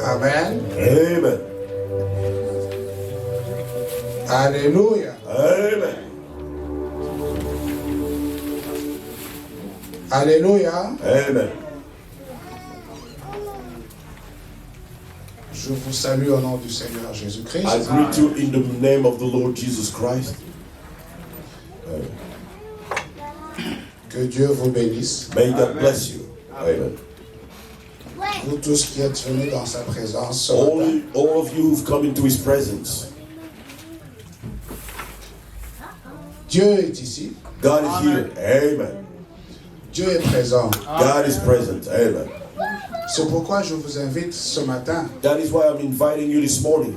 Amen. Amen. Alléluia. Amen. Alléluia. Amen. Je vous salue au nom du Seigneur Jésus-Christ. I greet you in the name of the Lord Jesus Christ. Que Dieu vous bénisse. May God bless you. Amen. Vous tous qui êtes venus dans sa présence ce matin. All of you who've come into His presence. Dieu est ici. God is here. Amen. Dieu est présent. God is present. Amen. C'est pourquoi je vous invite ce matin That is why I'm inviting you this morning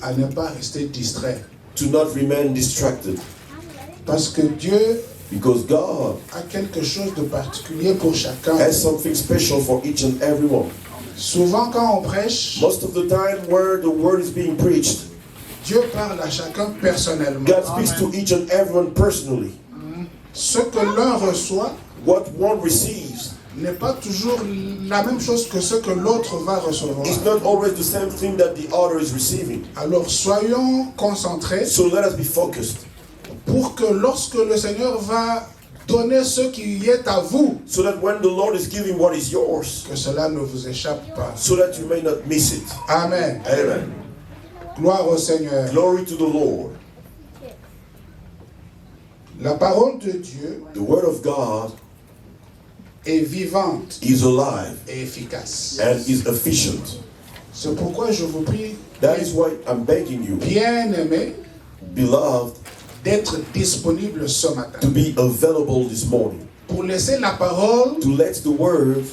à ne pas rester distrait. to not remain distracted. Parce que Dieu Because God a quelque chose de particulier pour chacun. has something special for each and every one. Souvent quand on prêche, Most of the time where the word is being preached, Dieu parle à chacun personnellement. God speaks to each and everyone personally. Ce que l'un reçoit What one receives n'est pas toujours la même chose que ce que l'autre va recevoir. is not always the same thing that the other is receiving. Alors soyons concentrés So let us be focused pour que lorsque le Seigneur va donner ce qui est à vous, so that when the Lord is giving what is yours, que cela ne vous échappe pas. so that you may not miss it. Amen. Amen. Gloire au Seigneur. Glory to the Lord. La parole de Dieu The word of God est vivante is alive et efficace. and is efficient. C'est pourquoi je vous prie, That is why I'm begging you, bien-aimés, beloved, d'être disponible ce matin. to be available this morning, Pour laisser la parole to let the word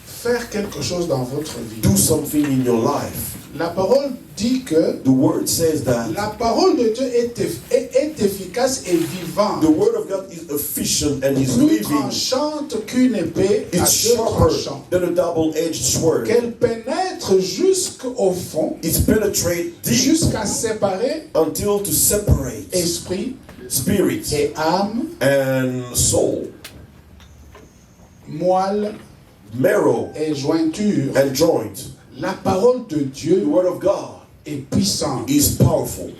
faire quelque chose dans votre vie. do something in your life. La parole dit que The word says that la parole de Dieu est efficace et vivante. the word of God is efficient and is Plus living. tranchante qu'une épée à It's deux sharper tranchants. than a double-edged sword. Qu'elle pénètre jusqu'au fond, It's penetrate deep jusqu'à séparer until to separate esprit spirit et âme, and soul, moelle marrow et jointure. and joint. La parole de The Dieu word of God est puissante. is powerful.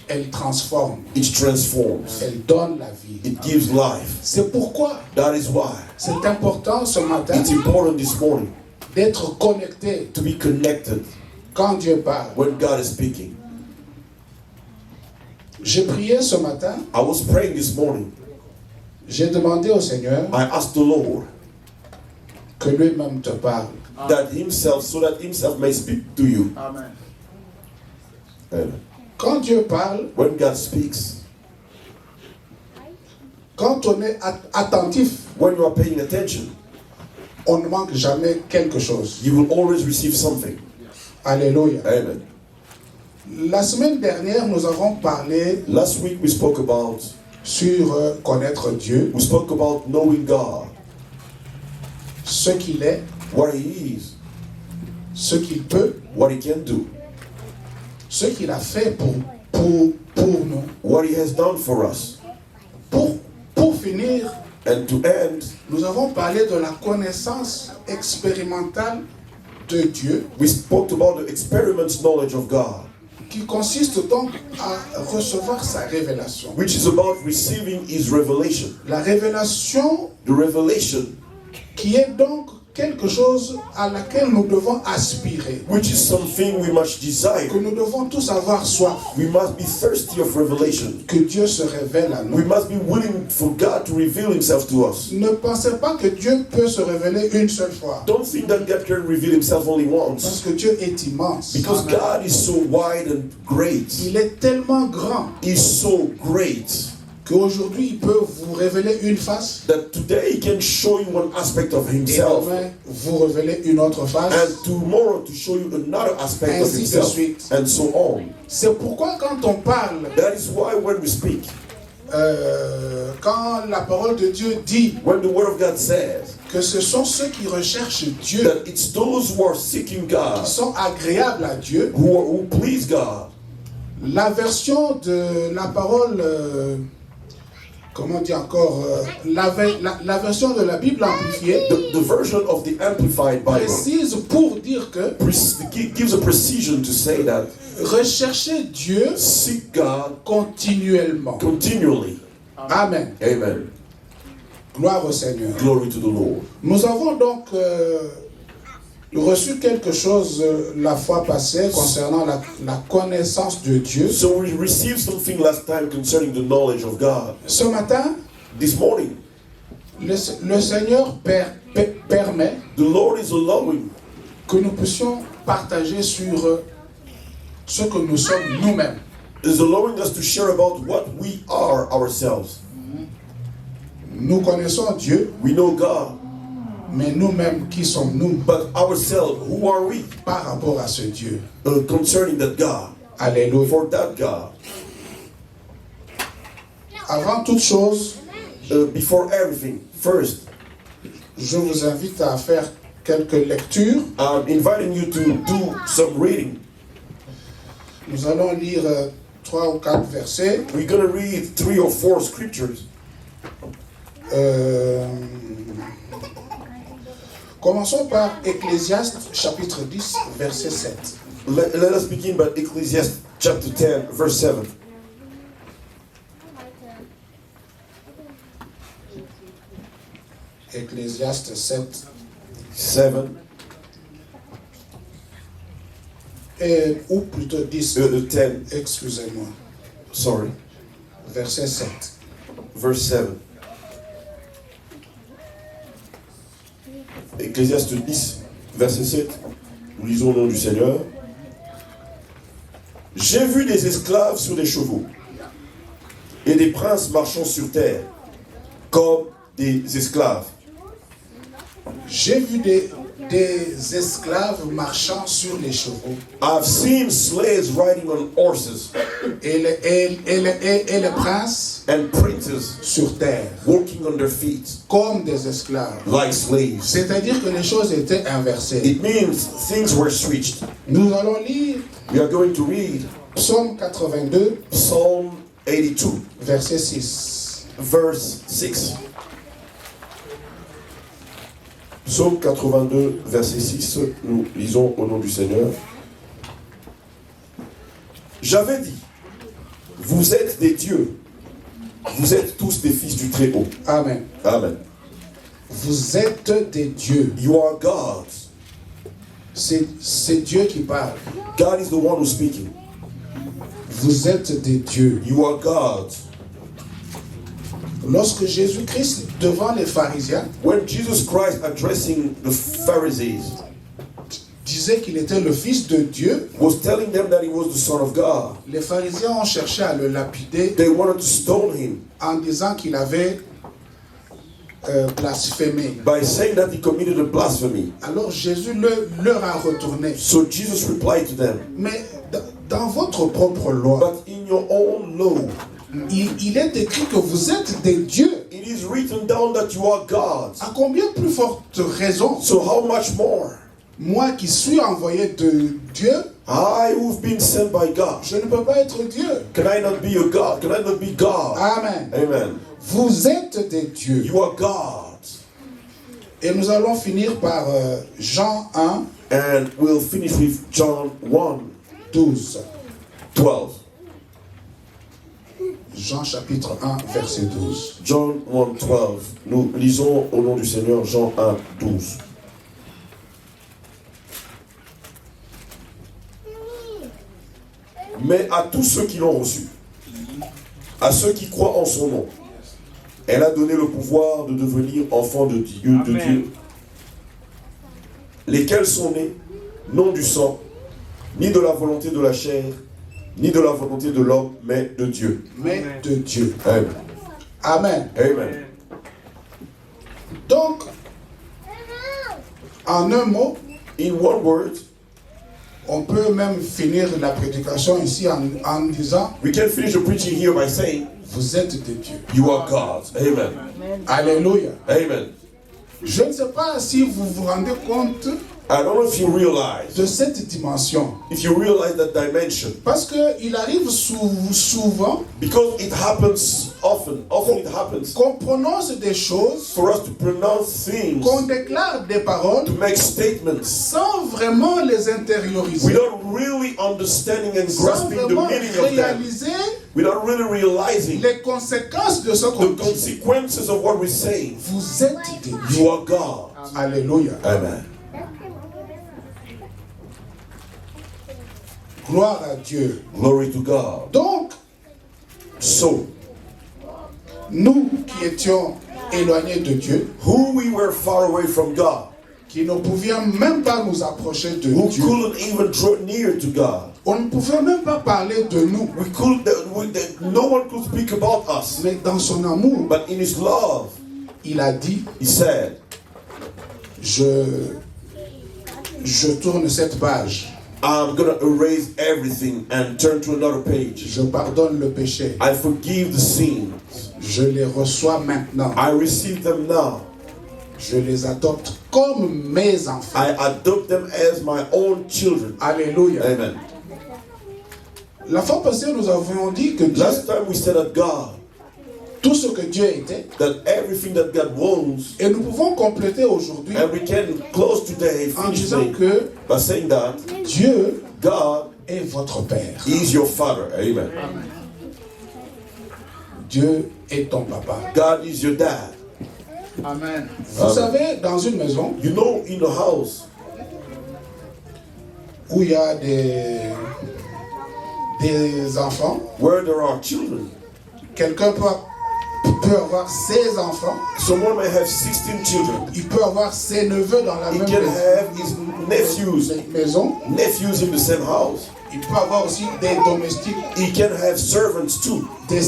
Elle transforme. It transforms. Elle donne la vie. It gives life. C'est pourquoi That is why c'est important ce matin it's important this morning d'être connecté to be connected quand Dieu parle. when God is speaking. J'ai prié ce matin, I was praying this morning. j'ai demandé au Seigneur I asked the Lord que lui-même te parle. that Himself may speak to you. Amen. Amen. Quand Dieu parle, When God speaks, quand on est attentif, when you are paying attention, on ne manque jamais quelque chose. you will always receive something. Alléluia. Amen. La semaine dernière, nous avons parlé Last week we spoke about connaître Dieu, we spoke about knowing God, ce qu'il est, what He is, ce qu'il peut, what He can do, ce qu'il a fait pour nous. what He has done for us. Pour finir, And to end, nous avons parlé de la connaissance expérimentale de Dieu, we spoke about the experiments knowledge of God, qui consiste donc à recevoir sa révélation. which is about receiving His revelation. La révélation The revelation, qui est donc quelque chose à laquelle nous devons aspirer, which is something we must desire. que nous devons tous avoir soif, We must be thirsty of revelation. que Dieu se révèle à We nous. must be willing for God to reveal Himself to us. Ne pensez pas que Dieu peut se révéler une seule fois, Don't think that God can reveal Himself only parce once. que Dieu est immense. Because God is so wide and great. Il est tellement grand He's so great qu'aujourd'hui il peut vous révéler une face that today He can show you one aspect of et Himself, demain vous révéler une autre face. and tomorrow to show you another aspect of Ainsi de Himself, suite. and so on. C'est pourquoi quand on parle, That is why when we speak, quand la parole de Dieu dit when the Word of God says que ce sont ceux qui recherchent Dieu, that it's those who are seeking qui God, sont agréables à Dieu, who please God, la version de la parole, comment dire encore, la version de la Bible amplifiée The version of the Amplified Bible précise pour dire que gives a precision to say that rechercher Dieu seek God continuellement. continually. Amen. Amen. Gloire au Seigneur. Glory to the Lord. Nous avons donc reçu quelque chose la fois passée concernant la connaissance de Dieu. So we received something last time concerning the knowledge of God. Ce matin, This morning, le Seigneur permet the Lord is allowing que nous puissions partager sur ce que nous sommes nous-mêmes. is allowing us to share about what we are ourselves. Nous connaissons Dieu, We know God, mais nous-mêmes, qui sommes-nous but ourselves, who are we par rapport à ce Dieu? concerning that God, Alléluia. for that God? Avant toute chose, Before everything, first, je vous invite à faire quelques lectures. I'm inviting you to do some reading. Nous allons lire 3 ou 4 versets. We're going to read 3 or 4 scriptures. Commençons par Ecclésiaste chapitre 10, verset 7. Let us begin by Ecclesiastes chapter 10, verse 7. Ecclésiaste 7. 7, Ou plutôt 10. 10, Excusez-moi. sorry, Verset 7. verse 7. Ecclésiaste 10, verset 7. Nous lisons au nom du Seigneur. J'ai vu des esclaves sur des chevaux et des princes marchant sur terre comme des esclaves. J'ai vu des esclaves marchant sur les chevaux I've seen slaves riding on horses et les princes and princes sur terre walking on their feet comme des esclaves. like slaves. C'est-à-dire que les choses étaient inversées. It means things were switched. Nous allons lire We are going to read Psaume 82, Psalm 82, verset 6. verse 6. Psaume 82, verset 6, nous lisons au nom du Seigneur. J'avais dit, vous êtes des dieux, vous êtes tous des fils du Très-Haut. Amen. Amen. Vous êtes des dieux. You are gods. C'est Dieu qui parle. God is the one who's speaking. Vous êtes des dieux. You are gods. Lorsque Jésus-Christ, devant les pharisiens, When Jesus Christ addressing the Pharisees disait qu'il était le Fils de Dieu, was telling them that he was the Son of God, les pharisiens ont cherché à le lapider they wanted to stone him en disant qu'il avait blasphémé. by saying that he committed a blasphemy. Alors Jésus leur a retourné. So Jesus replied to them, Mais dans votre propre loi, but in your own law, il est écrit que vous êtes des dieux. it is written down that you are gods. À combien plus forte raison, So how much more? moi qui suis envoyé de Dieu, I who've been sent by God. je ne peux pas être Dieu. Can I not be a God? Can I not be God? Amen. Amen. Vous êtes des dieux. You are gods. Et nous allons finir par Jean 1, And we'll finish with John 1, 12. 12. Jean chapitre 1, verset 12. John 1, 12. Nous lisons au nom du Seigneur Jean 1, 12. Mais à tous ceux qui l'ont reçu, à ceux qui croient en son nom, elle a donné le pouvoir de devenir enfants de Dieu, lesquels sont nés, non du sang, ni de la volonté de la chair, ni de la volonté de l'homme, mais de Dieu. Mais de Dieu. Amen. Amen. Amen. Donc, en un mot, In one word, on peut même finir la prédication ici en disant, we can finish the preaching here by saying, vous êtes des dieux. you are gods. Amen. Alléluia. Amen. Je ne sais pas si vous vous rendez compte I don't know if you realize, de cette dimension. if you realize that dimension, Parce qu'il arrive souvent because it happens often it happens qu'on prononce des choses, for us to pronounce things, qu'on déclare des paroles to make statements, sans vraiment les intérioriser, without really understanding and sans grasping the vraiment meaning of them, réaliser without really realizing les conséquences de ce the qu'on dit. consequences of what we're saying. Vous êtes des dieux. You are God. Alléluia. Amen. Gloire à Dieu. Glory to God. Donc, So, nous qui étions éloignés de Dieu, who we were far away from God, qui ne pouvions même pas nous approcher de who Dieu, couldn't even draw near to God, on ne pouvait même pas parler de nous, no one could speak about us. mais dans son amour, But in His love, il a dit, He said, je tourne cette page, I'm going to erase everything and turn to another page. je pardonne le péché, I forgive the sins. je les reçois maintenant, I receive them now. je les adopte comme mes enfants. I adopt them as my own children. Alléluia. Amen. La fois passée, nous avons dit que Dieu, Last time we said that God, tout ce que Dieu était, that everything that God wants, et nous pouvons compléter aujourd'hui and we can close today, en finish disant today, que by saying that Dieu God est votre Père. is your Father. Amen. Dieu est ton papa. God is your dad. Amen. Vous savez, dans une maison You know, in the house où il y a des enfants, where there are children, quelqu'un peut avoir ses enfants, someone may have 16 children. il peut avoir ses neveux dans la He même can have his maison, nephews in the same house. il peut avoir aussi des domestiques, He can have servants too. des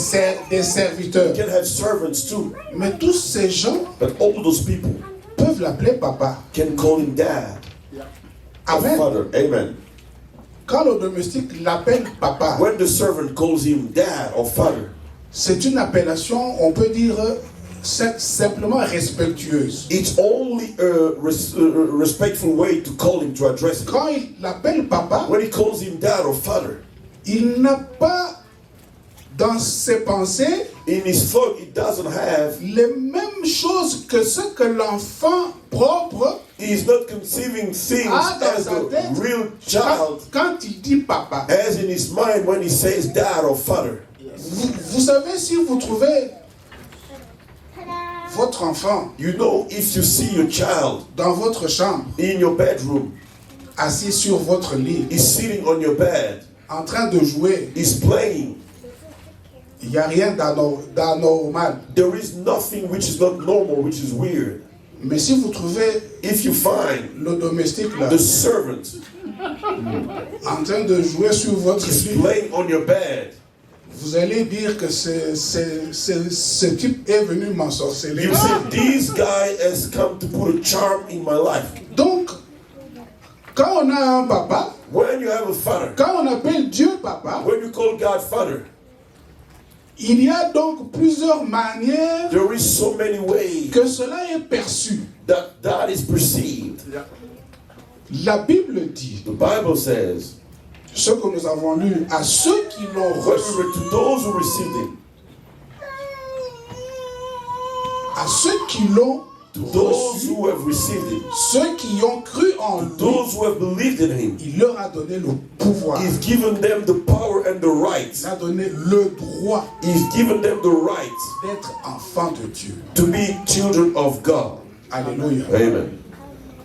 He serviteurs. can have servants too. Mais tous ces gens But all those people peuvent l'appeler papa. can call him dad or Amen. father. Amen. Quand le domestique l'appelle papa, When the servant calls him dad or father, c'est une appellation, on peut dire, simplement respectueuse. it's only a respectful way to call him, to address him. Quand il l'appelle papa, When he calls him dad or father, il n'a pas dans ses pensées in his thought, he doesn't have, les mêmes choses que ce que l'enfant propre he's not conceiving things a dans as sa a tête real child, quand il dit papa. as in his mind when he says dad or father. Vous savez, si vous trouvez votre enfant You know, if you see your child dans votre chambre, in your bedroom, assis sur votre lit, he's sitting on your bed, en train de jouer, he's playing, il n'y a rien d'anormal. there is nothing which is not normal, which is weird. Mais si vous trouvez If you find le domestique là, the servant en train de jouer sur votre is lit, playing on your bed, vous allez dire que ce type est venu m'ensorceler. you say, this guy has come to put a charm in my life. Donc, quand on a un papa, When you have a father, quand on appelle Dieu papa, when you call God father, il y a donc plusieurs manières there is so many ways que cela est perçu. that is perceived. La Bible dit, The Bible says, ce que nous avons lu, à ceux qui l'ont reçu, to those who received him, à ceux qui l'ont to those reçu, who have received him, ceux qui ont cru en lui, those who have believed in him, il leur a donné le pouvoir. he's given them the power and the Il rights. a donné le droit He's given them the rights d'être enfant de Dieu. to be children of God. Alléluia. Amen.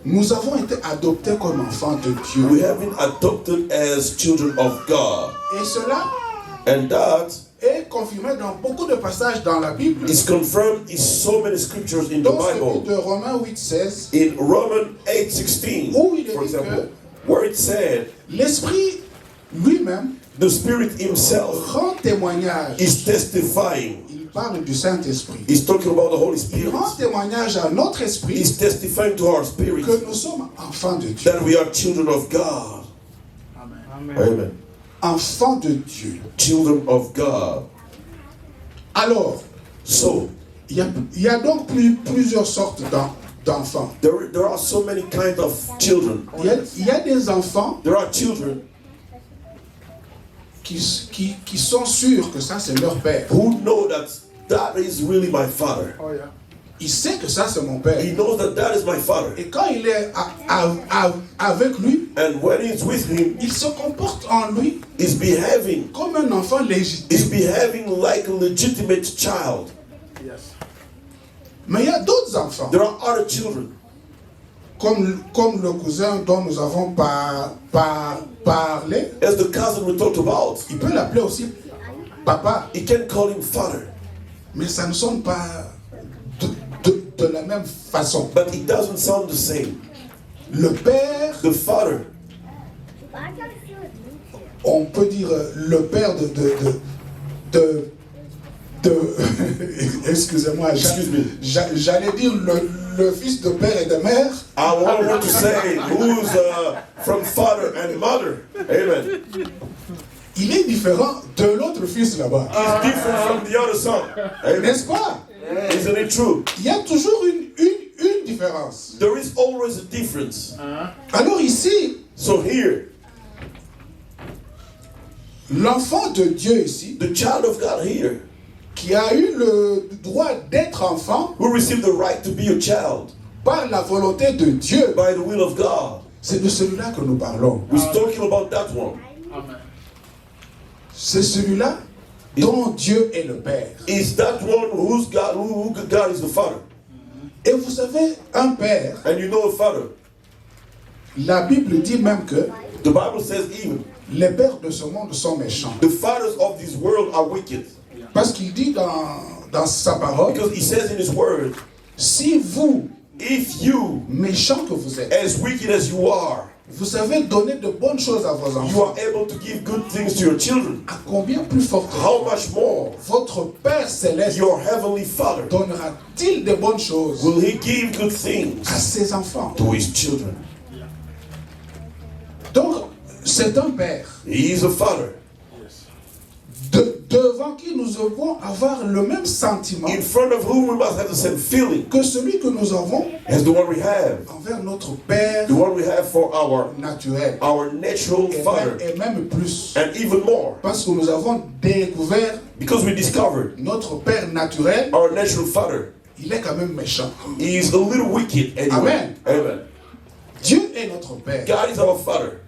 Nous avons été adoptés comme enfants de We Dieu. have been adopted as children of God. Et cela And that est confirmé dans beaucoup de passages dans la Bible. is confirmed in so many scriptures in the Dans celui Bible. de Romains 8,16, In Romans 8:16, où il est for dit example, que where it said, l'Esprit lui-même the Spirit himself rend témoignage. is testifying. Il parle du Saint-Esprit. He's talking about the Holy Il Spirit. rend témoignage à notre esprit He's testifying to our spirit que nous sommes enfants de Dieu. that we are children of God. Amen. Enfants de Dieu. Children of God. Alors, So, il y a donc plusieurs sortes d'enfants. There are so many kinds of children. Il y a des enfants There are children qui sont sûrs que ça c'est leur père. who know that is really my father. Il sait que ça c'est mon père. He knows that is my father. Et quand il est avec lui, And when he's with him, il se comporte en lui he's behaving. comme un enfant légitime. He's behaving like a legitimate child. Mais il y a d'autres enfants, There are other children, comme le cousin dont nous avons parlé. as the cousin we talked about. Il peut l'appeler aussi papa, He can call him father, mais ça ne sonne pas de la même façon. but it doesn't sound the same. Le père, The father, on peut dire le père de excusez-moi, Excuse me. j'allais dire le fils de père et de mère. I want to say who's from father and mother. Amen. Il est différent de l'autre fils là-bas. He's different from the other son. Amen. N'est-ce pas? Isn't it true? Il y a toujours une différence. There is always a difference. Alors ici, So here, l'enfant de Dieu ici, the child of God here, qui a eu le droit d'être enfant who received the right to be a child par la volonté de Dieu, by the will of God, c'est de celui-là que nous parlons. we're talking about that one. C'est celui-là dont Dieu est le Père. Is that one who God is the father? Et vous savez, un père, And you know a father. la Bible dit même que The Bible says even les pères de ce monde sont méchants. the fathers of this world are wicked. Parce qu'il dit dans sa parole, Because he says in his word, si vous, if you, méchants que vous êtes, as wicked as you are, vous savez donner de bonnes choses à vos you enfants, are able to give good things to your children, à combien plus fortement how much more votre Père Céleste your heavenly Father donnera-t-il de bonnes choses will he give good à things ses enfants? to his children? Donc, c'est un Père He is a father devant qui nous devons avoir le même sentiment in front of whom we must have the same feeling que celui que nous avons as the one we have, envers notre Père the one we have for our naturel. natural father, Et même plus. and even more, Parce que nous avons découvert because we discovered notre Père naturel, our natural father il est quand même méchant. is a little wicked anyway. Amen. Dieu est notre Père. God is our father.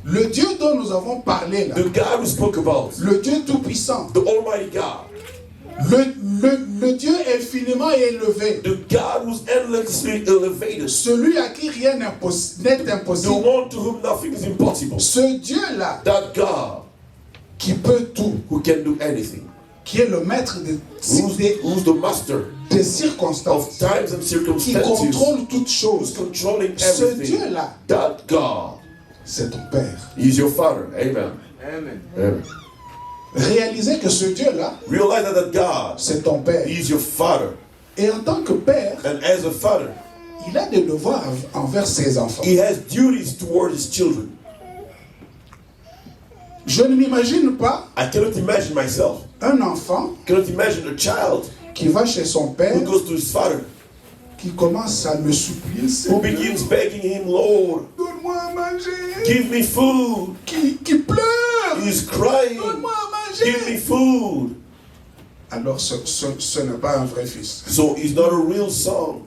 Le Dieu dont nous avons parlé là, The God we spoke about, le Dieu Tout-Puissant, the Almighty God, le Dieu infiniment élevé, the God who's endlessly elevated, celui à qui rien n'est the impossible, one to whom nothing is impossible, ce Dieu-là that God qui peut tout, who can do anything, qui est le maître who's the master des of circonstances, times and qui circumstances, contrôle toutes who's choses. controlling Ce everything, Dieu-là, that God c'est ton Père. is your father. Amen. Amen. Réalisez que ce Dieu-là, Realize that God c'est ton Père. is your father, Et en tant que Père, and as a father, il a des devoirs envers ses enfants. he has duties towards his children. Je ne m'imagine pas I cannot imagine myself, un enfant cannot imagine a child qui va chez son père, who goes to his father, qui commence à le supplier, who Seigneur, begins begging him, Lord, donne-moi à manger, give me food. qui pleure, He's crying, donne-moi à give me manger. food. Alors ce n'est pas un vrai fils. So he's not a real son.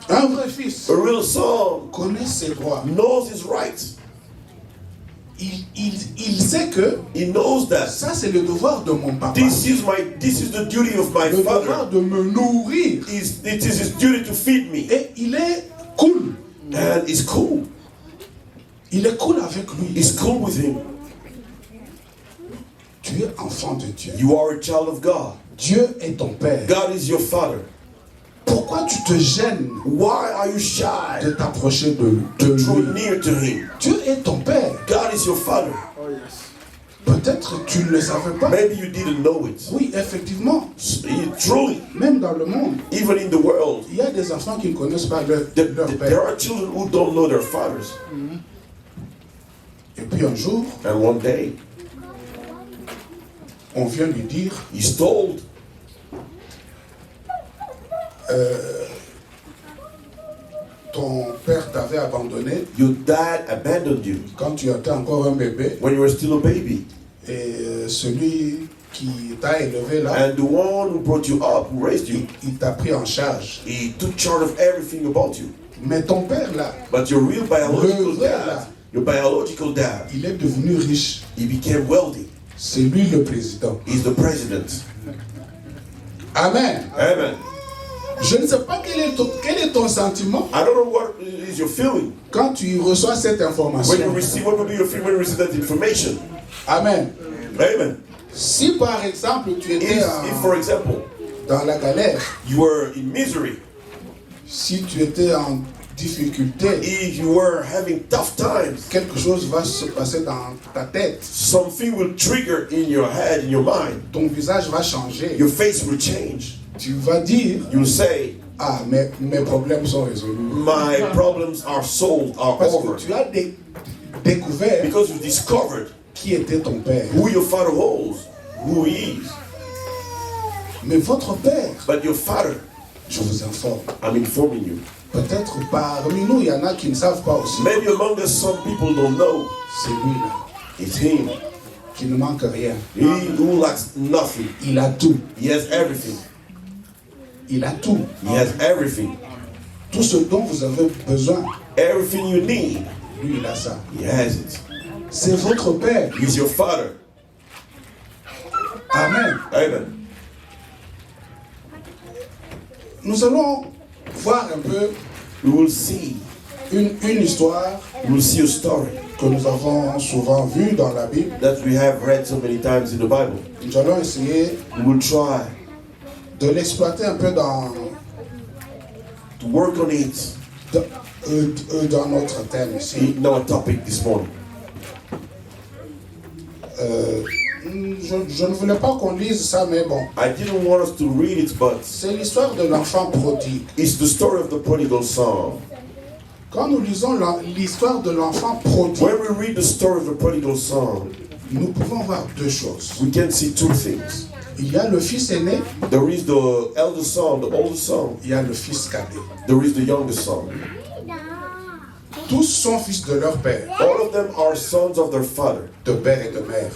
Un vrai fils A real son connaît ses droits. knows his rights. Il sait que He knows that ça c'est le devoir de mon papa. this is the duty of my Le devoir father. de me nourrir. It is his duty to feed me. Et il est cool. And it's cool. Il est cool avec lui. It's cool with him. Tu es enfant de Dieu. You are a child of God. Dieu est ton père. God is your father. Pourquoi tu te gênes Why are you de shy t'approcher de draw lui? near to him? Dieu est ton père. God is your father. Peut-être tu ne le savais pas. Maybe you didn't know it. Oui, effectivement. Truly, Même dans le monde, even in the world, il y a des enfants qui ne connaissent pas leur there père. are children who don't know their fathers. Et puis un jour, And one day, on vient lui dire, he's told, ton père t'avait abandonné Your dad abandoned you quand tu étais encore un bébé when you were still a baby. et celui qui t'a élevé là, And the one who brought you up, who raised you, il t'a pris en charge. he took charge of everything about you. Mais ton père là, But your real biological Le vrai, dad, là. your biological dad, il est devenu riche. he became wealthy. C'est lui le président. He's the president. Amen. Amen. Je ne sais pas quel est ton sentiment I don't know what is your feeling quand tu reçois cette when you information. receive, what will be your feeling when you receive that information? Amen. Amen. Si par exemple tu étais If for example, dans la galère, you were in misery, si tu étais en difficulté, if you were having tough times, quelque chose va se passer dans ta tête. something will trigger in your head, in your mind. Ton visage va changer. Your face will change. Tu vas dire, You'll say, ah, mes problèmes sont résolus. my problems are solved, are Parce over. que tu as découvert Because you discovered qui était ton père. who your father was, who he is. Mais votre père, But your father, je vous informe, I'm informing you. peut-être parmi nous, il y en a qui ne savent pas aussi. Maybe among us, some people don't know. C'est lui là, It's him. qui ne manque rien. He who lacks nothing. Il a tout. He has everything. Il a tout. He has everything. Tout ce dont vous avez besoin, Everything you need, lui, il a ça. he has it. C'est votre père. He's your father. Amen. Amen. Nous allons voir un peu We will see. une histoire We will see a story que nous avons souvent vue dans la Bible. that we have read so many times in the Bible. Nous allons essayer We will try de l'exploiter un peu dans to work on it dans notre thème ici. in our topic this morning. Je ne voulais pas qu'on lise ça, mais bon. I didn't want us to read it, but C'est l'histoire de l'enfant prodigue. it's the story of the prodigal son. Quand nous lisons l'histoire de l'enfant prodigue, When we read the story of the prodigal son, nous pouvons voir deux choses. we can see two things. Il y a le fils aîné, There is the elder son, the older son. il y a le fils cadet. There is the younger son. Tous sont fils de leur père, All of them are sons of their father, de père et de mère.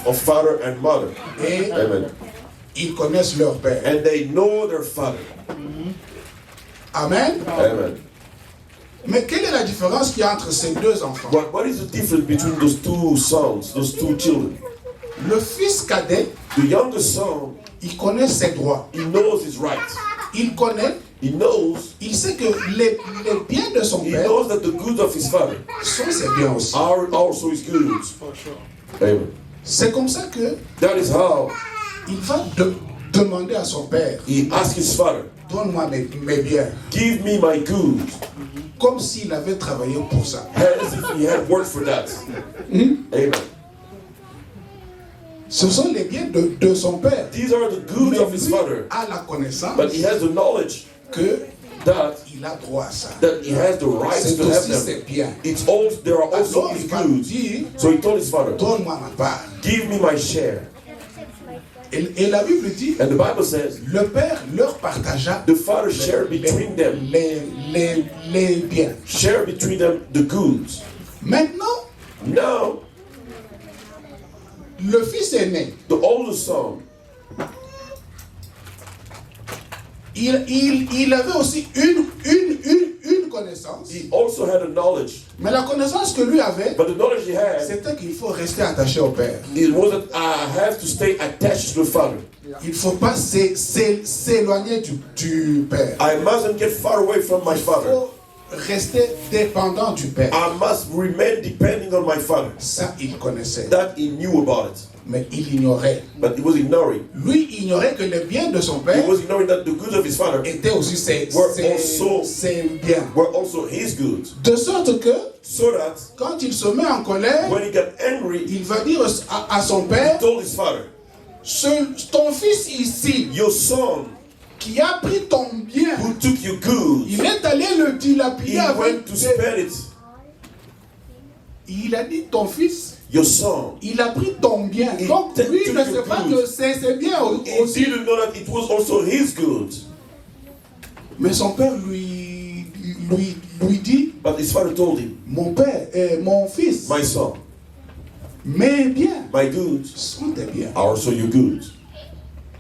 of father and mother. Et Amen. ils connaissent leur père. And they know their father. Amen. Amen. Mais quelle est la différence qu'il y a entre ces deux enfants? But what is the difference between those two sons, those two children? Le fils cadet, The younger son, il connaît ses droits. he knows his rights. Il connaît, He knows, il sait que les biens de son he père knows that the goods of his father sont ses biens aussi. are also his goods. Amen. C'est comme ça que That is how il va demander à son père, he asked his father, donne-moi mes biens, give me my goods, comme s'il avait travaillé pour ça. as if he had worked for that. Amen. Ce sont les biens de son père. These are the goods Mais of his lui father. a la connaissance But he has the knowledge que that il a droit à ça. he has the rights C'est to have aussi ses them. biens. It's all, there are also Alors his il va goods. dire, So he told his father, donne-moi ma part. give me my share. Et la Bible dit, And the Bible says, le père leur partagea the father shared between them, les biens. share between them the goods. Maintenant, Now, le fils aîné, the older son, il avait aussi une connaissance. he also had a knowledge. Mais la connaissance que lui avait, But the knowledge he had, c'était qu'il faut rester attaché au père. it wasn't, I have to stay attached to the father. Il ne faut pas s'éloigner du père. I mustn't get far away from my Il father. faut rester dépendant du père. I must remain depending on my father. Ça, il connaissait. That he knew about it. Mais il ignorait. But he was ignoring. Lui ignorait que les biens de son He père was ignoring that the goods of his father étaient aussi ses biens. were also his goods. De sorte que, So that quand il se met en colère, when he got angry, il va dire à son he père, told his father, ton fils ici, your son qui a pris ton bien, who took your goods, il est allé le dilapider he avec went to spend it. Il a dit ton fils, Your son, il a pris ton bien. He Donc lui took ne your sait pas goods. que c'est bien he aussi. didn't know that it was also his goods. Mais son père lui lui dit, But his father told him, mon père et mon fils, my son, mes biens my goods sont tes biens. are also your goods.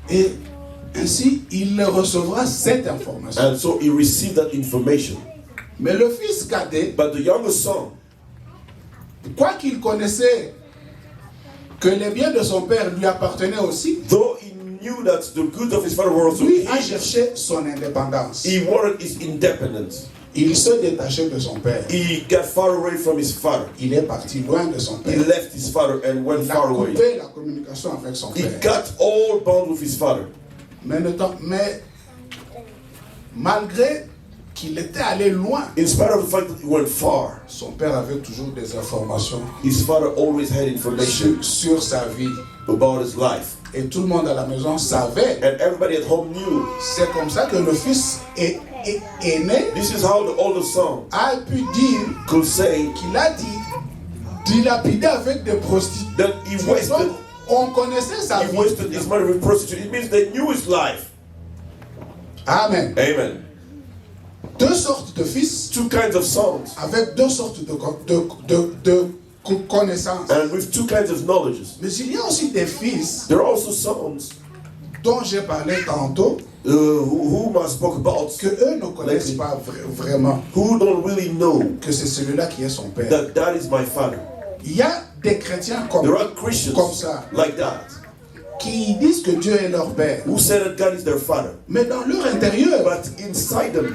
Et ainsi, il recevra cette information. And so he received that information. Mais le fils cadet, But the younger son, quoi qu'il connaissait que les biens de son père lui appartenaient aussi, though he knew that the goods of his father were also lui a his, cherché son indépendance. he wanted his independence. Il se détachait de son père. He got far away from his father. Il est parti loin de son He père. left his father and went Il a far away. coupé la communication avec son He père. cut all bond with his father. Mais malgré qu'il était allé loin, In spite of the fact that he went far, son père avait toujours des informations his father always had information sur sa vie. about his life. Et tout le monde à la maison savait. And everybody at home knew. C'est comme ça que le fils aîné This is how the older son a pu dire could say qu'il a dit dilapider avec des prostituées. that he wasted, On connaissait sa he vie. wasted his money with prostitute. It means they knew his life. Amen. Amen. Deux sortes de fils Two kinds of sons avec deux sortes de connaissances. and with two kinds of knowledges. Mais il y a aussi des fils There are also sons dont j'ai parlé tantôt whom I spoke about que eux ne connaissent pas vraiment who don't really know que c'est celui-là qui est son père. that that is my father. Il y a des chrétiens comme There are Christians ça like that qui disent que Dieu est leur père. who say that God is their father. Mais dans leur intérieur, But inside them,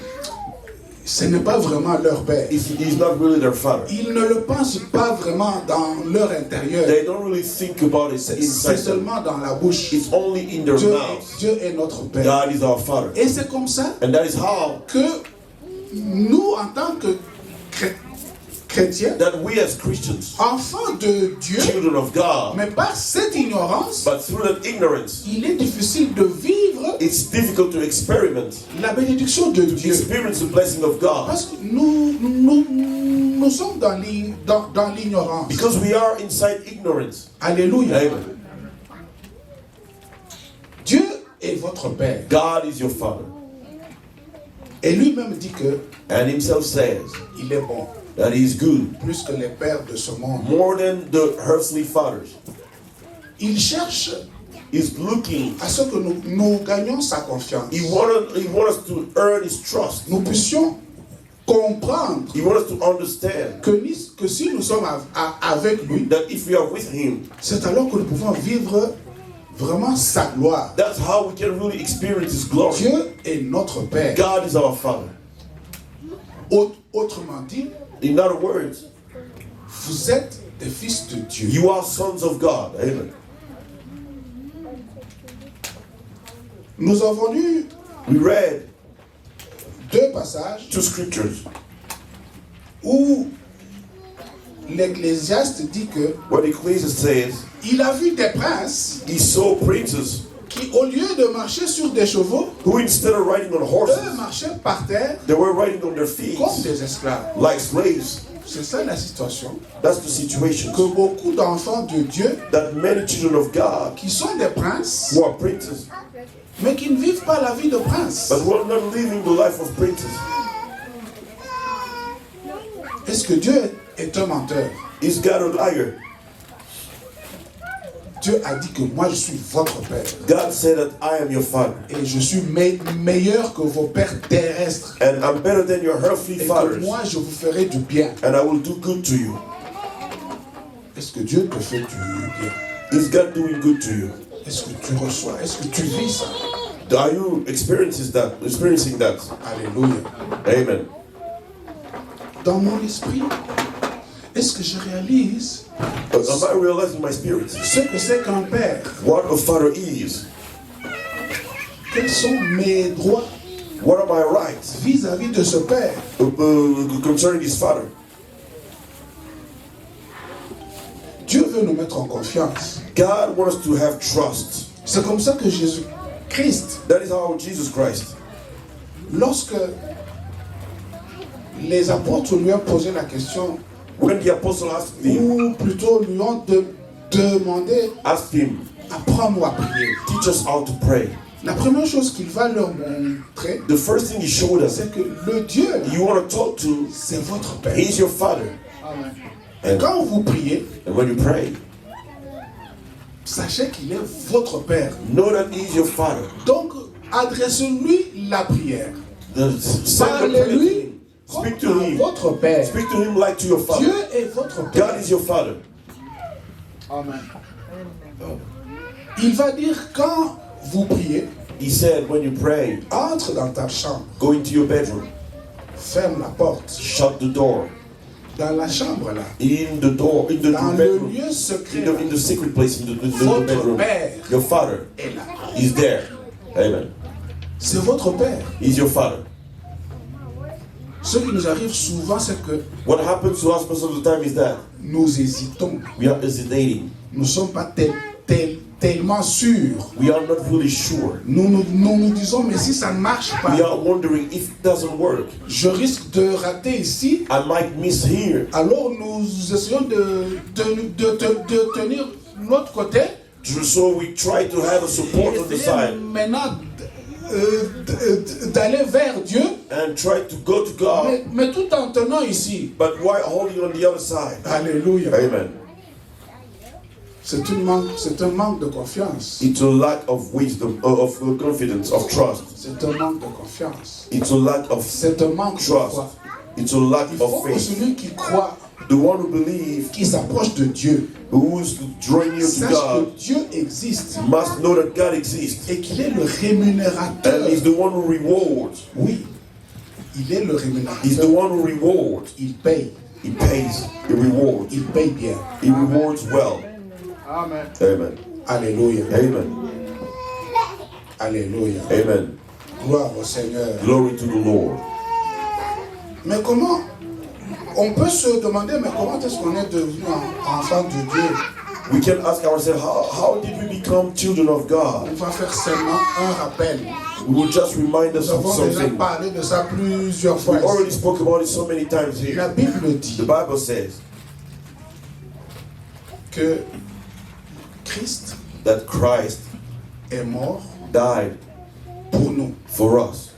ce n'est pas vraiment leur père. he's not really their father. Ils ne le pensent pas vraiment dans leur intérieur. They don't really think about it C'est inside them. seulement dans la bouche. It's only in their mouth. Dieu est notre père. God is our father. Et c'est comme ça And that is how que nous, en tant que chrétiens, that we as Christians, enfants de Dieu, children of God, mais par cette ignorance, but through that ignorance, il est difficile de vivre it's difficult to experiment, la bénédiction de Dieu. experience the blessing of God. Parce que nous sommes dans l'ignorance. Because we are inside ignorance. Alléluia. Amen. Dieu est votre Père. God is your father. Et lui-même dit que And himself says il est bon, that he is good, plus que les pères de ce monde. more than the earthly fathers. Il cherche He's looking, à ce que nous gagnions sa confiance. he wants us to earn his trust. Nous puissions comprendre He wants us to understand que si nous sommes avec lui, that if we are with him, c'est alors que nous pouvons vivre vraiment sa gloire. that's how we can really experience his glory. Dieu est notre Père. God is our father. Autrement dit, In other words, vous êtes des fils de Dieu. you are sons of God. Amen. Nous avons lu We read deux passages two scriptures où l'Ecclésiaste dit que where the Ecclesiastes says il a vu des princes he saw princes qui, au lieu de marcher sur des chevaux, who instead of riding on eux horses, marchaient par terre they were riding on their feet comme des esclaves. like slaves. C'est ça la situation. That's the situation. Que beaucoup d'enfants de Dieu That many children of God qui sont des princes, who are princes, mais qui ne vivent pas la vie de prince. but who are not living the life of princes. Est-ce que Dieu est un menteur? Is God a liar? Dieu a dit que moi je suis votre père. God said that I am your father. Et je suis meilleur que vos pères terrestres. And I'm better than your earthly Et que fathers. moi je vous ferai du bien. And I will do good to you. Est-ce que Dieu te fait du bien? Is God doing good to you? Est-ce que tu reçois? Est-ce que tu vis ça? Are you experiencing that? Alléluia. Amen. Dans mon esprit, est-ce que je réalise But am I realizing my spirit? ce que c'est qu'un père? What a father is? Quels sont mes droits What are my rights vis-à-vis de ce père? concerning his father? Dieu veut nous mettre en confiance. God wants us to have trust. C'est comme ça que Jésus-Christ, That is how Jesus Christ, lorsque les apôtres lui ont posé la question, when the apostle asked him, ou plutôt lui ont demandé, apprends-nous à prier. Teach us how to pray. La première chose qu'il va leur montrer, the first thing he showed us, c'est que le Dieu, you want to talk to, c'est votre Père. he's your father. Amen. Et quand vous priez, And when you pray, sachez qu'il est votre Père. know that he's your father. Donc, adressez-lui la prière. Send the prayer to Parlez-lui him. Speak to comme à him. votre Père. Speak to him like to your father. Dieu est votre Père. God is your father. Amen. Il va dire quand vous priez, He said, when you pray, entre dans ta chambre, go into your bedroom, ferme la porte. shut the door. Dans la chambre là, In the door, in the dans le bedroom, lieu secret, in the secret place, in the votre bedroom, Père your father est là. is there. Amen. C'est votre Père. He's your father. Ce qui nous arrive souvent, c'est que What happens to us most of the time is that nous hésitons. we are hesitating. Nous ne sommes pas tellement sûrs. We are not really sure. Nous disons, mais si ça ne marche We pas, are wondering if it doesn't work. je risque de rater ici. I might miss here. Alors nous essayons de tenir l'autre côté. So we try to have a support on the Essayer side maintenant d'aller vers Dieu, and try to go to God, mais tout en tenant ici. but while holding on the other side. Alléluia. Amen. C'est un manque de confiance. It's a lack of wisdom, of confidence, of trust. C'est un manque de confiance. It's a lack of C'est un manque de trust. foi. It's a lack Il faut of que faith. celui qui croit, The one who believes, qui s'approche de Dieu, who's drawing near to sache God, que Dieu existe must know that God exists. et qu'il est le rémunérateur. And he's the one who rewards. Oui, il est le He's the rémunérateur. one who rewards. Il paye. He pays. He rewards. Il paye bien. He rewards well. Amen. Amen. Alléluia. Amen. Alléluia. Amen. Gloire au Seigneur. Glory to the Lord. Mais comment, on peut se demander, mais comment est-ce qu'on est devenu enfant de Dieu? We can ask ourselves, how did we become children of God? On va faire seulement un rappel. We will just remind us Nous of avons déjà something. parlé de ça plusieurs fois. We already spoke about it so many times La here. Bible dit The Bible says que Christ that Christ est mort died pour nous. for us.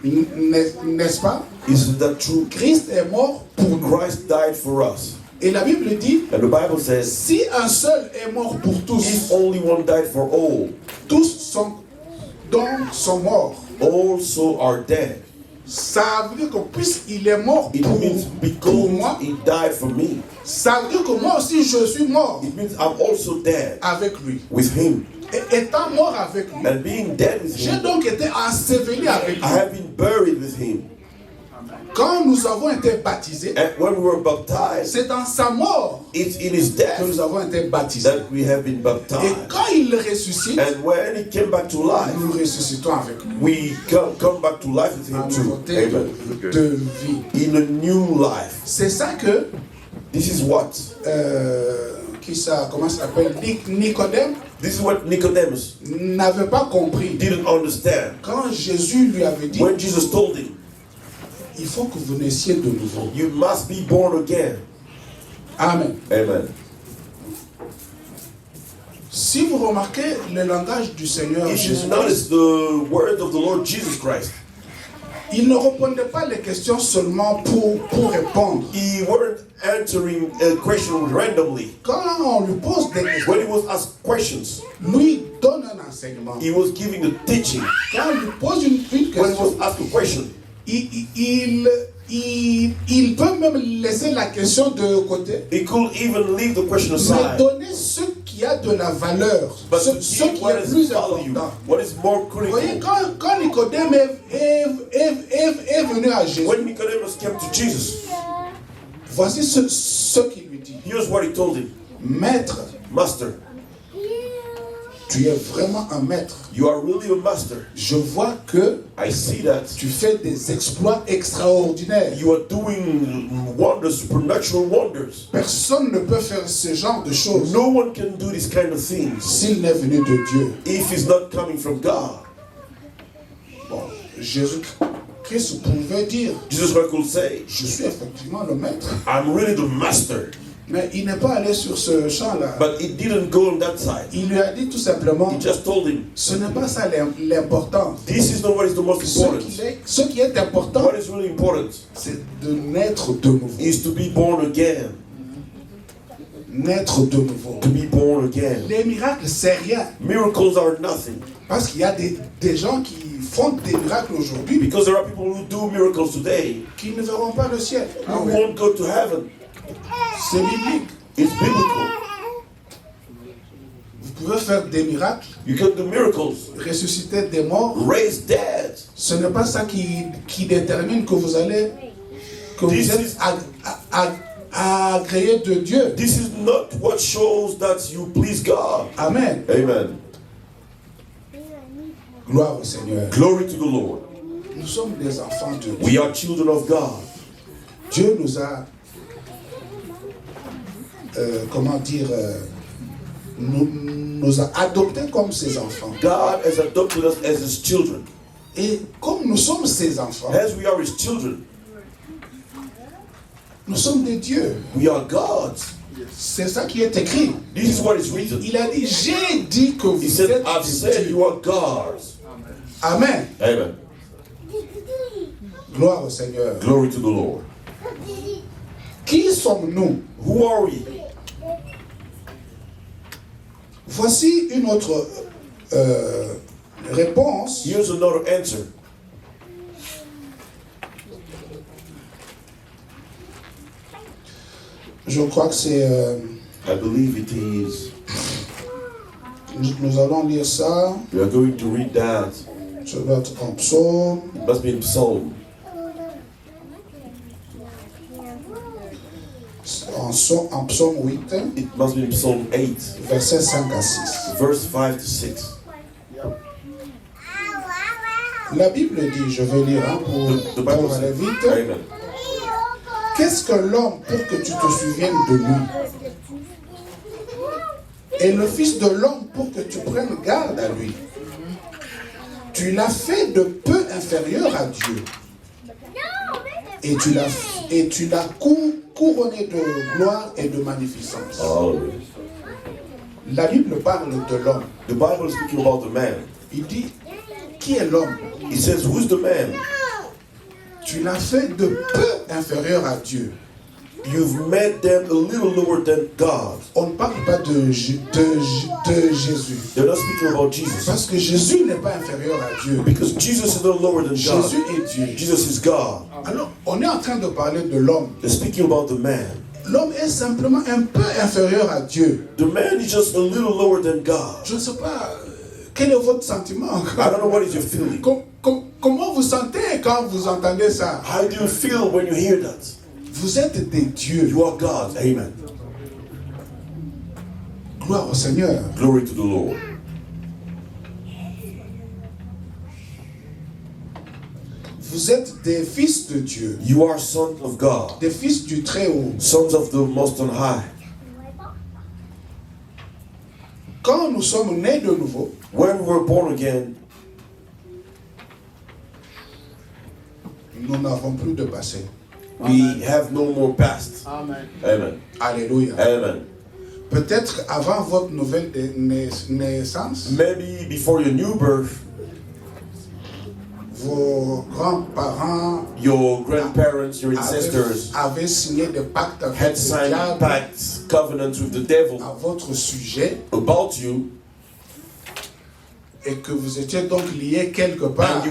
N'est-ce pas? Isn't that true? Christ est mort pour nous. Christ died for us. Et la Bible dit, And the Bible says, si un seul est mort pour if tous, only one died for all, tous sont morts. also are dead. Ça veut dire que puisqu'il est mort It means pour moi, because he died for me. ça veut dire que moi aussi je suis mort It means I'm also dead avec lui. with him. Et étant mort avec lui, And being dead with j'ai him, donc été enseveli avec I lui. have been buried with him. Quand nous avons été baptisés, And when we were baptized, c'est dans sa mort it's in his que death nous avons été baptisés. that we have been Et baptized. quand il ressuscite, And when he came back to life, nous ressuscitons avec lui. we come back to life with him En too. nouveauté Amen. de vie. In a new life. C'est ça que, This is what? comment ça s'appelle, Nicodème This is what Nicodemus n'avait pas compris. didn't understand. Quand Jésus lui avait dit, When Jesus told him, il faut que vous naissiez de nouveau. you must be born again. Amen. Amen. Si vous remarquez le langage du Seigneur If you Jésus, notice the word of the Lord Jesus Christ, il ne répondait pas les questions seulement pour répondre. he weren't answering a question randomly. Quand on lui pose des questions, When he was asked questions, lui donne un enseignement. he was giving the teaching. Quand on lui pose une When he question, was asked a question, il peut même laisser la question de côté, he could even leave the question mais aside. donner ce qui a de la valeur, But ce to qui give what est is plus value, important. what is more Vous voyez, critical. quand Nicodème est venu à Jésus, When Nicodemus came to Jesus, voici ce qu'il lui dit. here's what he told him. Maître, Master, tu es vraiment un maître. you are really a master. Je vois que I see that tu fais des exploits extraordinaires. you are doing wonders, supernatural wonders. Personne ne peut faire ce genre de choses No one can do this kind of things s'il n'est venu de Dieu. if it's not coming from God. Bon, Jésus-Christ pouvait dire, Jesus Christ could say, je suis effectivement le maître. I'm really the master. Mais il n'est pas allé sur ce champ-là. But he didn't go on that side. Il lui a dit tout simplement, He just told him, ce n'est pas ça l'important. this is not what is the most important. Ce qui est important, What is really important c'est de naître de nouveau. is to be born again. Naître de nouveau. To be born again. Les miracles, c'est rien. Miracles are nothing. Parce qu'il y a des gens qui font des miracles aujourd'hui Because there are people who do miracles today qui ne verront pas le ciel. who won't go to heaven. C'est biblique. It's biblical. Vous pouvez faire des miracles, You can do miracles. ressusciter des morts. Raise dead. Ce n'est pas ça qui détermine que vous allez, que This vous êtes agréé de Dieu. This is not what shows that you please God. Amen. Amen. Gloire au Seigneur. Glory to the Lord. Nous sommes des enfants de Dieu. We are children of God. Dieu nous a, nous a adoptés comme ses enfants. God has adopted us as His children. Et comme nous sommes ses enfants, As we are His children, nous sommes des dieux. we are God's. C'est ça qui est écrit. This is what is written. Il a dit, j'ai dit que He vous said, êtes I've des said dieux. you are God's. Amen. Amen. Gloire au Seigneur. Glory to the Lord. Qui sommes-nous? Who are we? Voici une autre réponse. Here's another answer. Je crois que c'est... I believe it is. nous allons lire ça. We are going to read that. Ça doit être en psaume. It must be in Psalm. En psaume 8, It must be in Psalm 8, versets 5 à 6. verse 5 to 6. La Bible dit, je vais lire The pour Bible aller says, vite. Amen. Qu'est-ce que l'homme pour que tu te souviennes de lui? Et le Fils de l'homme pour que tu prennes garde à lui? Tu l'as fait de peu inférieur à Dieu. Et tu l'as couronné de gloire et de magnificence. Hallelujah. La Bible parle de l'homme. The Bible is speaking about the man. Il dit, qui est l'homme? It says, who's the man? Tu l'as fait de peu inférieur à Dieu. You've made them a little lower than God. On ne parle pas de Jésus. They're not speaking about Jesus. Parce que Jésus n'est pas inférieur à Dieu. Because Jesus is not lower than God. Jésus est Dieu. Jesus is God. Alors, on est en train de parler de l'homme. They're speaking about the man. L'homme est simplement un peu inférieur à Dieu. The man is just a little lower than God. Je ne sais pas, quel est votre sentiment? I don't know what is your feeling. Comment vous sentez quand vous entendez ça? How do you feel when you hear that? Vous êtes des dieux. You are God. Amen. Gloire au Seigneur. Glory to the Lord. Vous êtes des fils de Dieu. You are sons of God. Des fils du Très-Haut. Sons of the Most on High. Quand nous sommes nés de nouveau, When we were born again, nous n'avons plus de passé. we have no more past. Amen. Amen. Alléluia. Amen. Peut-être avant votre nouvelle naissance, Maybe before your new birth, vos grands-parents your grandparents, your ancestors avaient signé des pactes avec had le signed diable pacts, covenants with the devil à votre sujet about you, et que vous étiez donc liés quelque part. and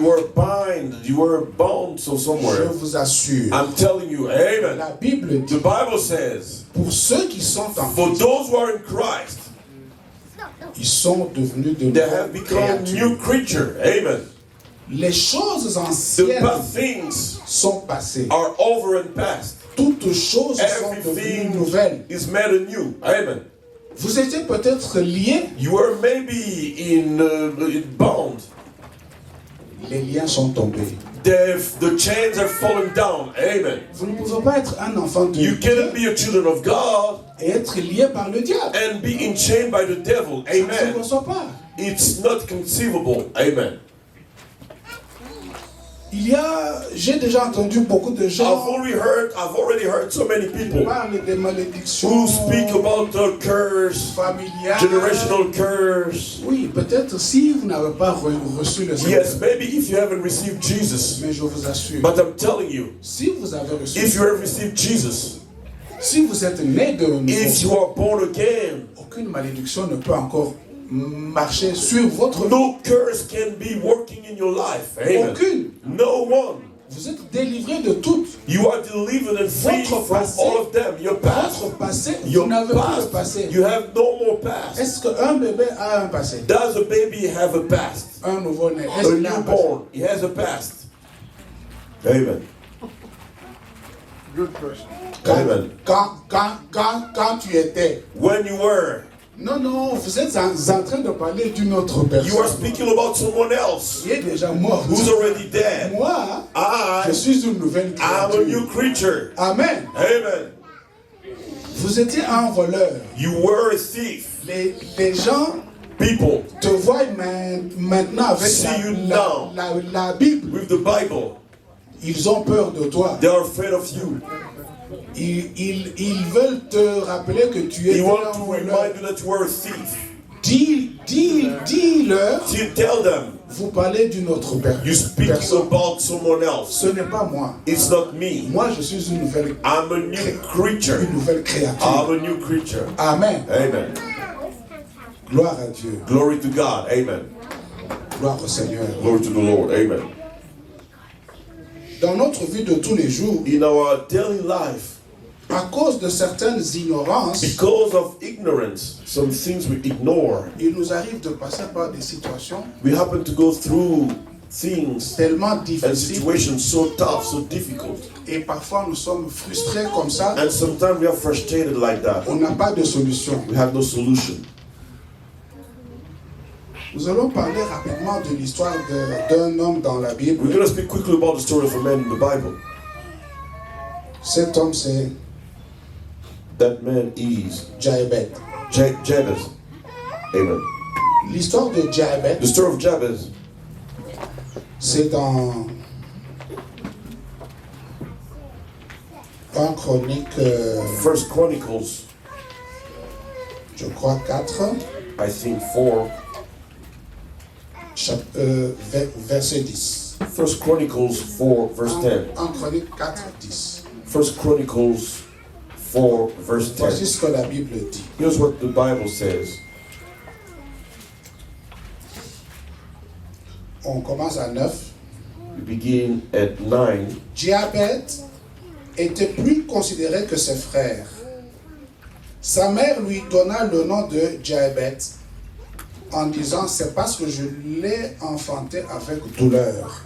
you were bound so Je somewhere. vous assure, I'm telling you, amen. la Bible The dit, Bible says, pour ceux qui sont en for Christ, those who are in Christ, ils sont devenus de they have nouvelles become créatures. new creature. Amen. Les choses The anciennes bad things sont passées. are over and past. Toutes choses sont devenues Everything nouvelles. is made anew. Amen. Vous étiez peut-être liés, You were maybe in bound. les liens sont tombés. The chains are falling down. Amen. Vous ne pouvez pas être un enfant de You cannot Dieu be a children of God et être lié par le diable. and be enchained by the devil. Ça ne se Amen. conçoit pas. It's not conceivable. Amen. J'ai déjà entendu beaucoup de gens I've already heard so many people parler des malédictions who speak about the curse, familiales. generational curse. Oui, peut-être si vous n'avez pas reçu le Seigneur. Yes, maybe if you haven't received Jesus. Mais je vous assure, But I'm telling you, si vous avez reçu, if you have received Jesus, si vous êtes né de nouveau, if you are born again, aucune malédiction ne peut encore marcher sur votre vie. no curse can be working in your life. Amen. Aucune. No one. Vous êtes délivré de toutes. You are delivered and free Votre from passé, all of them. Your past. Votre passé, Your vous n'avez plus de past. passé. You have no more past. Est-ce qu'un bébé a un passé? Does a baby have a past? Un nouveau-né, est-ce A qu'il a un passé? newborn, he has a past. Amen. Good question. Amen. Quand tu étais. When you were, Non, vous êtes en train de parler d'une autre personne. you are speaking about someone else Il est déjà mort. who's already dead. Moi, I je suis une nouvelle am a new créature. creature. Amen. Amen. Vous étiez un voleur. You were a thief. Les gens People te voient maintenant avec See you now. la Bible. with the Bible, Ils ont peur de toi. they are afraid of you. Ils veulent te rappeler que tu es They un want to voleur. remind you that you are a thief. Dis-leur, So you tell them, vous parlez d'une autre you speak personne. about someone else. Ce n'est pas moi. It's not me. Moi, je suis une nouvelle I'm a new creature. créature. I'm a new creature. Amen. Amen. Gloire à Dieu. Glory to God. Amen. Gloire au Seigneur. Glory to the Lord. Amen. Dans notre vie de tous les jours, In our daily life, à cause de certaines ignorances, because of ignorance, some things we ignore, il nous arrive de passer par des situations we happen to go through things tellement and difficiles situations so tough, so difficult. et parfois nous sommes frustrés comme ça. And sometimes we are frustrated like that. On n'a pas de solution. We have no solution. Nous allons parler rapidement de l'histoire d'un homme dans la Bible. We're going to speak quickly about the story of a man in the Bible. Cet homme, c'est That man is Jabez. Jabez. Amen. L'histoire de Jabez, The story of Jabez, c'est dans 1 Chronique, First Chronicles, je crois 4, I think 4. verset 10. First Chronicles 4, verse 10. 1 Chronique 4, 10. First Chronicles 4, verse 10. Voici ce que la Bible dit. Here's what the Bible says. On commence à 9. We begin at 9. Jabez était plus considéré que ses frères. Sa mère lui donna le nom de Jabez en disant, c'est parce que je l'ai enfanté avec douleur.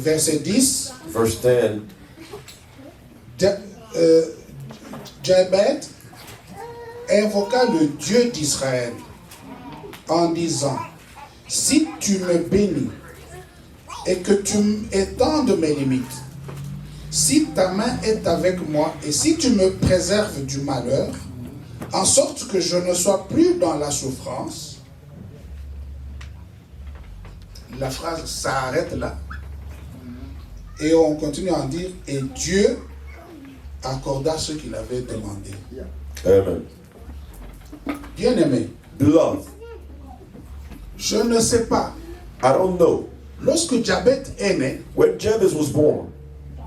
Verset 10. Verse 10. Jabez invoqua le Dieu d'Israël en disant, si tu me bénis et que tu étendes mes limites, si ta main est avec moi et si tu me préserves du malheur, en sorte que je ne sois plus dans la souffrance, la phrase s'arrête là et on continue à en dire, et Dieu accorda ce qu'il avait demandé. Amen. Bien-aimé, Beloved, je ne sais pas, I don't know. lorsque Jabez est né, When Jabez was born,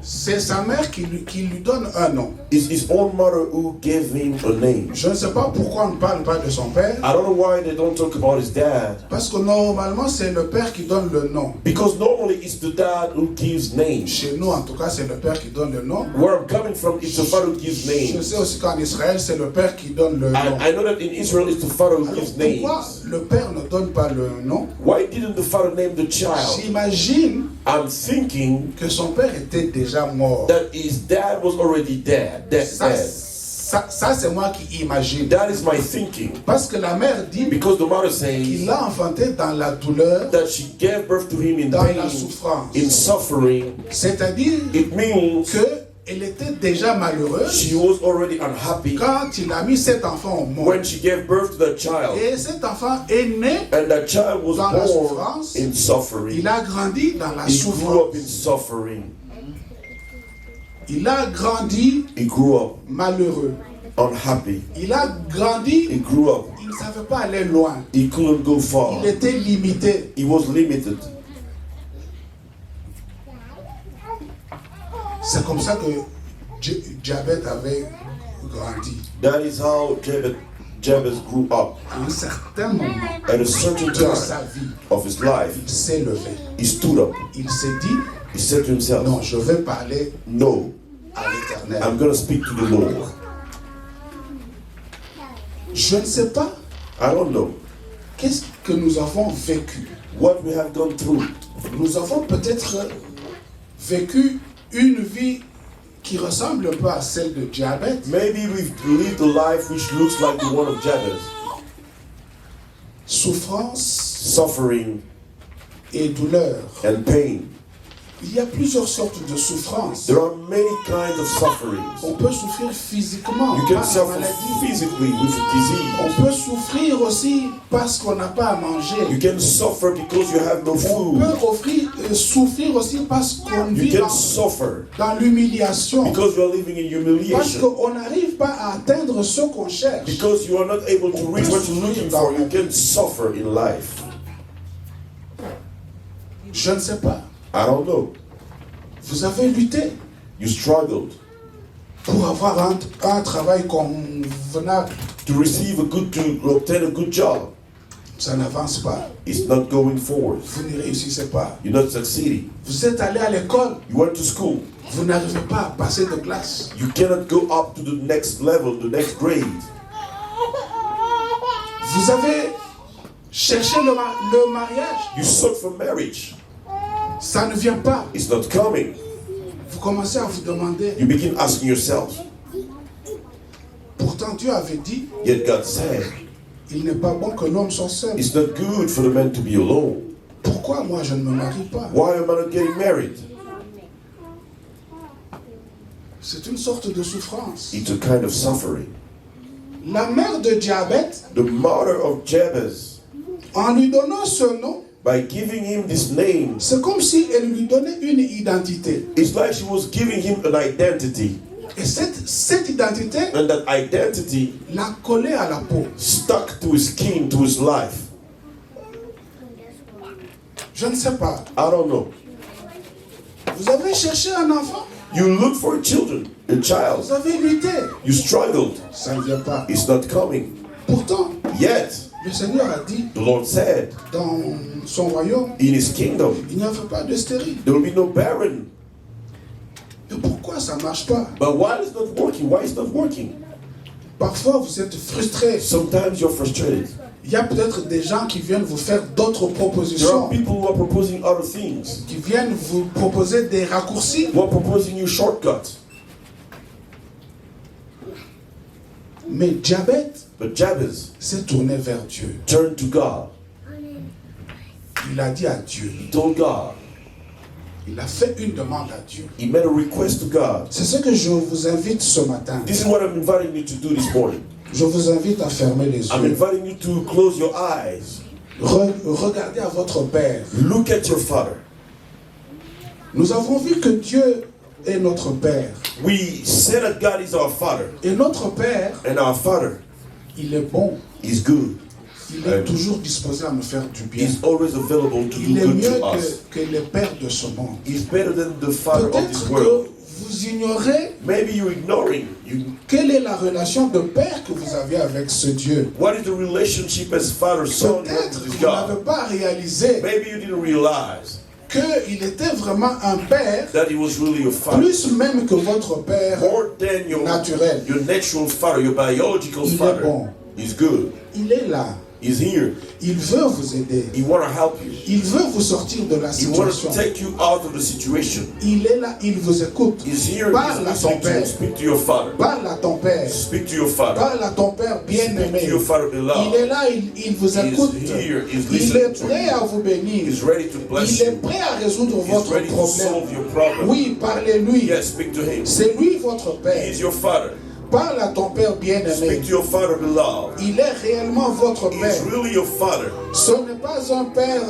c'est sa mère qui lui donne un nom. it's his own mother who gave him a name. Je ne sais pas pourquoi on ne parle pas de son père, I don't know why they don't talk about his dad. parce que normalement c'est le père qui donne le nom. Because normally it's the dad who gives names. Chez nous en tout cas c'est le père qui donne le nom. Where I'm coming from, it's the father who gives Je names. sais aussi qu'en Israël c'est le père qui donne le nom. I know that in Israel it's the father who Alors, gives pourquoi names. le père ne donne pas le nom? Why didn't the father name the child? J'imagine I'm thinking que son père était déjà mort. that his dad was already dead. Ça c'est moi qui imagine. That is my thinking. Parce que la mère dit Because the mother qu'il says l'a enfanté dans la douleur, that she gave birth to him in dans la pain, souffrance. in suffering. C'est-à-dire It means que Elle était déjà malheureuse She was already unhappy quand il a mis cet enfant au monde. when she gave birth to that child. Et cet enfant est né, And that child was dans la born souffrance. in suffering. Il a grandi dans la He grew up in souffrance. suffering. Il a grandi He grew up malheureux. unhappy. Il a grandi, He grew up. il ne savait pas aller loin. He couldn't go far. Il était limité. He was limited. C'est comme ça que Jabez avait grandi. That is how Jabez grew up. À un certain moment At a certain de sa time vie, of his life, il s'est levé. he stood up. Il s'est dit, He said to himself, non, je vais parler no, à l'Éternel. I'm going to speak to the Lord. Je ne sais pas I don't know qu'est-ce que nous avons vécu. what we have gone through. Nous avons peut-être vécu une vie qui ressemble un peu à celle de Jabez. Maybe we've lived a life which looks like the one of Jabez. Souffrance Suffering et douleur. and pain. Il y a plusieurs sortes de souffrances. There are many kinds of sufferings. On peut souffrir physiquement You par can la suffer maladie. physically with a disease. On peut souffrir aussi parce qu'on n'a pas à manger. You can suffer because you have no On food. peut souffrir aussi parce qu'on You vit can suffer dans l'humiliation. because you are living in Parce humiliation. qu'on n'arrive pas à atteindre ce qu'on cherche. Because you are not able to reach what you're looking for. You can suffer in life. Je ne sais pas. I don't know. Vous avez lutté You struggled pour avoir un travail convenable. to obtain a good job. Ça n'avance pas. It's not going forward. Vous ne réussissez pas. You're not succeeding. Vous êtes allé à l'école. You went to school. Vous n'arrivez pas à passer de classe. You cannot go up to the next level, the next grade. Vous avez cherché le mariage. You sought for marriage. Ça ne vient pas. It's not coming. Vous commencez à vous demander. You begin asking yourself. Pourtant Dieu avait dit, Yet God said, il n'est pas bon que l'homme soit seul. it's not good for the man to be alone. Pourquoi moi je ne me marie pas? Why am I not getting married? C'est une sorte de souffrance. It's a kind of suffering. La mère de Jabez, The mother of Jabez, en lui donnant ce nom, by giving him this name, c'est comme si elle lui donnait une identité. it's like she was giving him an identity. Et cette identité And that identity l'a collé à la peau. stuck to his skin, to his life. Je ne sais pas. I don't know. Vous avez cherché un enfant, You look for children, a child. vous avez lutté. You struggled. Ça ne vient pas. It's not coming. Pourtant, Yet, le Seigneur a dit, the Lord said, dans son royaume, in his kingdom, il n'y avait pas de stérile. there will be no barren. Et pourquoi ça ne marche pas? But why is it not working? Why is it not working? Parfois, vous êtes frustré. Sometimes you're frustrated. Il y a peut-être des gens qui viennent vous faire d'autres There propositions, are people who are proposing other things, qui viennent vous proposer des raccourcis. who are proposing you shortcuts. Mais Jabez But Jabez s'est tourné vers Dieu. turned to God. Il a dit à Dieu, He told God. il a fait une demande à Dieu. He made a request to God. C'est ce que je vous invite ce matin. This is what I'm inviting you to do this morning. Je vous invite à fermer les I'm yeux. inviting you to close your eyes. Regardez à votre Père. Look at your Father. Nous avons vu que Dieu est notre Père. We say that God is our Father. Et notre Père, And our Father il est bon. is good. Il est toujours disposé à me faire du bien. He's always available to do Il est good mieux to us. que les pères de ce monde. He's better than the Father of this Peut-être world. que vous ignorez Maybe you're ignoring. quelle est la relation de père que vous avez avec ce Dieu. What is the relationship as Father, Son, you have Peut-être with que this vous n'avez God? pas réalisé Maybe you didn't realize qu'il était vraiment un père, that He was really your Father. plus même que votre père More than your naturel. natural father, your biological Il est father. bon. He's good. Il est là. He's here. Il veut vous aider. He want to help you. Il veut vous sortir de la He wants situation. to take you out of the situation. Il est là, il vous écoute. He's here. Parle à He's ton listening to you. père. Speak to your father. Parle à ton père. Speak to your father. Parle à ton père Speak bien-aimé. to your father Il beloved. est là, il vous écoute. here. He's Il listening est to prêt you. à vous bénir. He's ready to bless Il est you. prêt à résoudre He's votre ready to problème. solve your problem. Oui, parlez-lui. Yes, speak to him. C'est lui votre He père. is your father. Parle à ton père Speak bien-aimé. to your father beloved. Il est réellement votre He's père. really your father. Ce n'est pas un père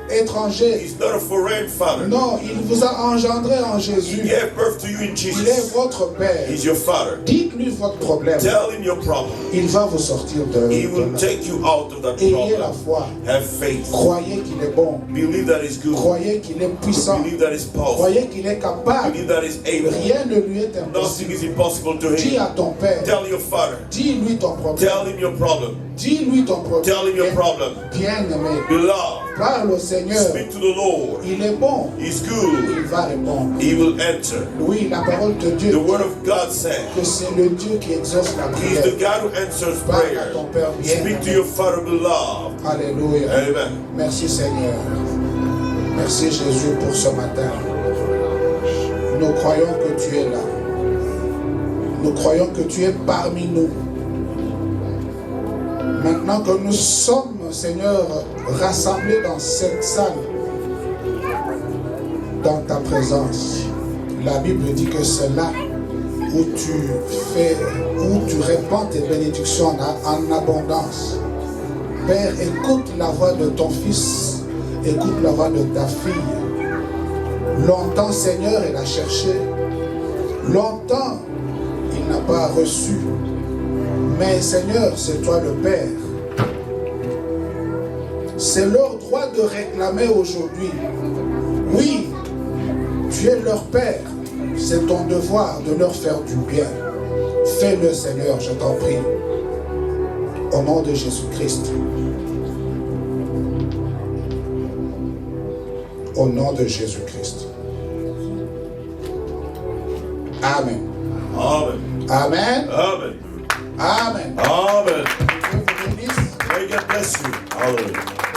étranger. He's not a foreign father. Non, il vous a engendré en He Jésus. gave birth to you in Il est Jesus. votre père. He's your father. Dites-lui votre problème. Tell him your problem. Il va vous sortir de He will là. take you out of that Ayez la problem. foi. Have faith. Croyez qu'il est bon. Believe that he's good. Croyez qu'il est puissant. Believe that he's powerful. Croyez qu'il est capable. Believe that he's able. Rien ne lui est Nothing impossible. is impossible to Dis him. à ton père. Tell your father. Dis-lui ton problème. Tell him your problem. Dis-lui ton problème. Tell him your problem. Bien-aimé. Beloved, Parle au Seigneur. speak to the Lord. Il est bon. He's good. Il va répondre. He will answer. Oui, la parole de Dieu The dit word of God says que c'est le Dieu qui exauce la he's prière. the God who answers Parle prayer. à ton Père Speak to bien-aimé. your father beloved. Alléluia. Amen. Merci Seigneur. Merci Jésus pour ce matin. Nous croyons que tu es là. Nous croyons que tu es parmi nous. Maintenant que nous sommes, Seigneur, rassemblés dans cette salle, dans ta présence, la Bible dit que c'est là où tu répands tes bénédictions en abondance. Père, écoute la voix de ton fils, écoute la voix de ta fille. Longtemps, Seigneur, il a cherché. Longtemps, il n'a pas reçu. Mais Seigneur, c'est toi le Père. C'est leur droit de réclamer aujourd'hui. Oui, tu es leur Père. C'est ton devoir de leur faire du bien. Fais-le, Seigneur, je t'en prie. Au nom de Jésus-Christ. Au nom de Jésus-Christ. Amen. Amen. Amen. Amen. Amen. Amen. Dieu vous bénisse. May God bless you. Hallelujah.